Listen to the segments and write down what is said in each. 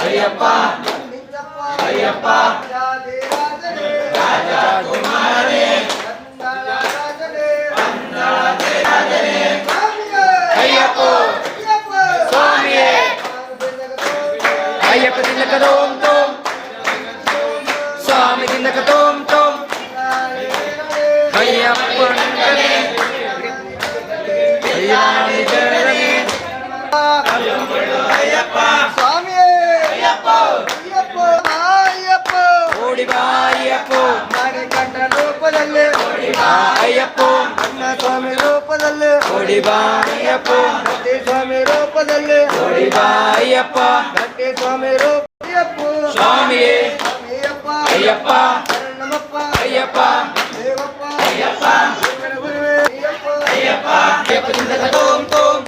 ಅಯ್ಯಪ್ಪ ಅಯ್ಯಪ್ಪ ರಾಜಕುಮಾರನೇ ಅಯ್ಯಪ್ಪ ಸ್ವಾಮಿಯೇ ಅಯ್ಯಪ್ಪ ತಿನ್ನಕ ತೋಂ ತೋಂ ಸ್ವಾಮಿ ತಿನ್ನಕ ತೋಂ ತೋಂ ಅಯ್ಯಪ್ಪನೇ ಅಯ್ಯಪ್ಪ ಸ್ವಾಮಿಯೇ ಅಯ್ಯಪ್ಪ ಅಯ್ಯಪ್ಪ ಅಯ್ಯಪ್ಪ ಓಡಿ ಬಾ ಅಯ್ಯಪ್ಪ ಮಣಿಕಂಠ ರೂಪದಲ್ಲಿ ಓಡಿ ಬಾ ಅಯ್ಯಪ್ಪ ಅಣ್ಣ ಸ್ವಾಮಿ ರೂಪದಲ್ಲಿ ಓಡಿ ಬಾ ಅಯ್ಯಪ್ಪ ಗಟ್ಟಿ ಸ್ವಾಮಿ ರೂಪದಲ್ಲಿ ಓಡಿ ಬಾ ಅಯ್ಯಪ್ಪ ಗಟ್ಟಿ ಸ್ವಾಮಿ ರೂಪ ಅಯ್ಯಪ್ಪ ಸ್ವಾಮಿಯೇ ಅಯ್ಯಪ್ಪ ಅಯ್ಯಪ್ಪ ನಮ್ಮಪ್ಪ ಅಯ್ಯಪ್ಪ ದೇವಪ್ಪ ಅಯ್ಯಪ್ಪ ಗುರುವೇ ಅಯ್ಯಪ್ಪ ಅಯ್ಯಪ್ಪ ಅಯ್ಯಪ್ಪ ತಿನ್ನಕ ತೋಂ ತೋಂ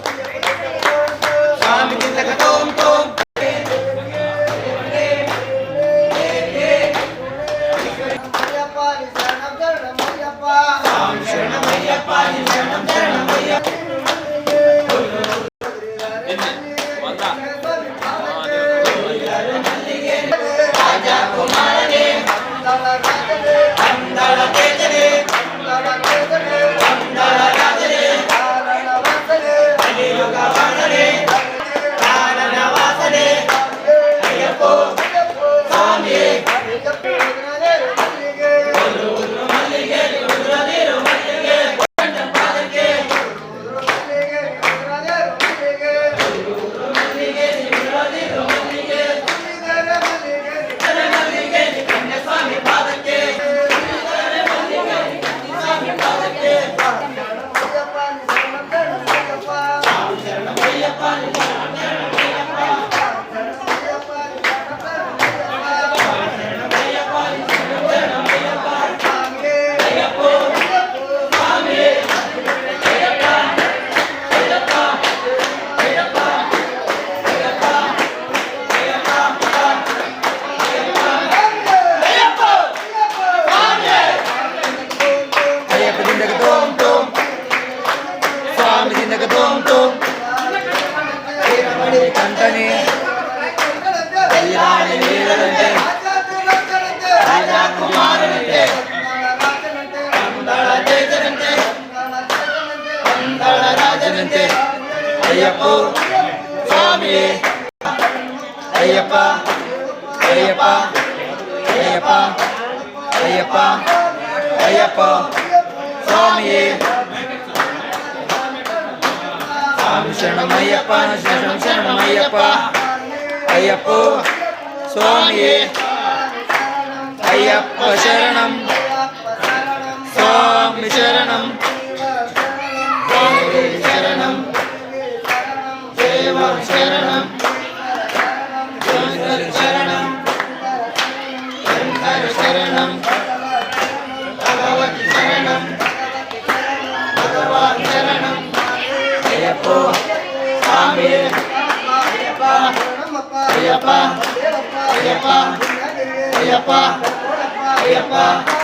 ಸ್ವಾಮಿ ತಿನ್ನಕ ತೋಂ ತೋಂ ಅಯ್ಯಪ್ಪ ನಿ ಶರಣಂ ಶರಣಂ ಅಯ್ಯಪ್ಪ ಸ್ವಾಮಿ ಶರಣಮಯ್ಯಪ್ಪ ನಿ ಶರಣಂ ಶರಣಮಯ್ಯಪ್ಪ ರಾಜಕುಮಾರನೇ ಅಂದಳ ತೇಜನೇ ಅಂದಳ ರಾಜನೇ ಅಲಿಯುಗ ವಾಸನೆ ಕಾರಣ ವಾಸನೆ ಅಯ್ಯಪ್ಪ ಸ್ವಾಮಿಯೇ ಮಲ್ಲಿಗೆ ಉದುರದಿರು ಮಲ್ಲಿಗೆ ಪಾದಕ್ಕೆ ಮಲ್ಲಿಗೆ ಉದುರದಿರು ಮಲ್ಲಿಗೆ ಮಲ್ಲಿಗೆ ಕನ್ಯಾ ಸ್ವಾಮಿ ಪಾದಕ್ಕೆ ಸ್ವಾಮಿ ಪಾದಕ್ಕೆ ಶರಣಮಯ್ಯಪ್ಪ ಕಂಠನೆ ವೀರರಂತೆ ರಾಜಕುಮಾರನಂತೆ ಅಂದಳ ತೇಜನಂತೆ ಅಂದಳ ರಾಜನಂತೆ ಅಯ್ಯಪ್ಪ ಸ್ವಾಮಿಯೇ ಅಯ್ಯಪ್ಪ ಅಯ್ಯಪ್ಪ ಅಯ್ಯಪ್ಪ ಅಯ್ಯಪ್ಪ ಅಯ್ಯಪ್ಪ ಸ್ವಾಮಿಯೇ ಸ್ವಾಮಿ ಶರಣಮಯ್ಯಪ್ಪ ಶರಣಂ ಶರಣಮಯ್ಯಪ್ಪ ಅಯ್ಯಪ್ಪ ಸ್ವಾಮಿಯೇ ಅಯ್ಯಪ್ಪ ಶರಣಂ ಸ್ವಾಮಿ ಶರಣಂ ಸ್ವಾಮಿ ಶರಣಂ ದೇವ ಶರಣಂ ಶಂಕರ ಶರಣಂ ಶಂಕರ ಶರಣಂ ಭಗವತಿ ಶರಣಂ ಭಗವಾನ್ ಶರಣಂ ಅಯ್ಯಪ್ಪ ಸ್ವಾಮಿಯೇ ಅಯ್ಯಪ್ಪ ಅಯ್ಯಪ್ಪ ಅಯ್ಯಪ್ಪ ಅಯ್ಯಪ್ಪ ಅಯ್ಯಪ್ಪ